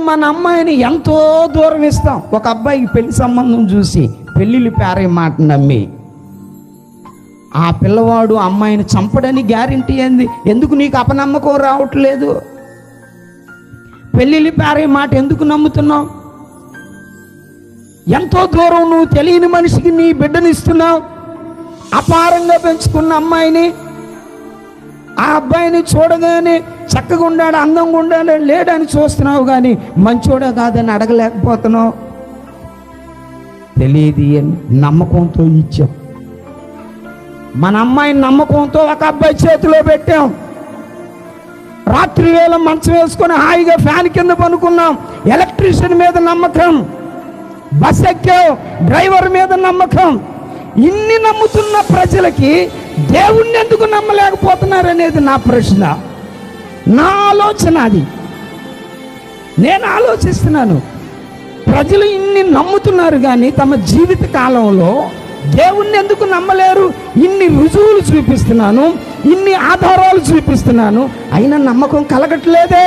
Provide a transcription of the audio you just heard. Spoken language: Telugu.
మన అమ్మాయిని ఎంతో దూరం ఇస్తాం. ఒక అబ్బాయికి పెళ్లి సంబంధం చూసి పెళ్ళిళ్ళు పేరే మాట నమ్మి ఆ పిల్లవాడు అమ్మాయిని చంపడని గ్యారెంటీ ఏంది? ఎందుకు నీకు అపనమ్మకం రావట్లేదు? పెళ్ళిళ్ళు పేరే మాట ఎందుకు నమ్ముతున్నావు? ఎంతో దూరం నువ్వు తెలియని మనిషికి నీ బిడ్డని ఇస్తున్నావు. అపారంగా పెంచుకున్న అమ్మాయిని, ఆ అబ్బాయిని చూడగానే చక్కగా ఉండాడు, అందంగా ఉండాడు, లేడని చూస్తున్నావు, కానీ మంచోడా కాదని అడగలేకపోతున్నావు. తెలియదు అని నమ్మకంతో ఇచ్చాం. మన అమ్మాయిని నమ్మకంతో ఒక అబ్బాయి చేతిలో పెట్టాం. రాత్రి వేళ మంచం వేసుకొని హాయిగా ఫ్యాన్ కింద పనుకున్నాం. ఎలక్ట్రీషియన్ మీద నమ్మకం, బస్ ఎక్కావు, డ్రైవర్ మీద నమ్మకం. ఇన్ని నమ్ముతున్న ప్రజలకి దేవుణ్ణి ఎందుకు నమ్మలేకపోతున్నారు అనేది నా ప్రశ్న, నా ఆలోచన. అది నేను ఆలోచిస్తున్నాను. ప్రజలు ఇన్ని నమ్ముతున్నారు కానీ తమ జీవిత కాలంలో దేవుణ్ణి ఎందుకు నమ్మలేరు? ఇన్ని రుజువులు చూపిస్తున్నాను, ఇన్ని ఆధారాలు చూపిస్తున్నాను, అయినా నమ్మకం కలగట్లేదే.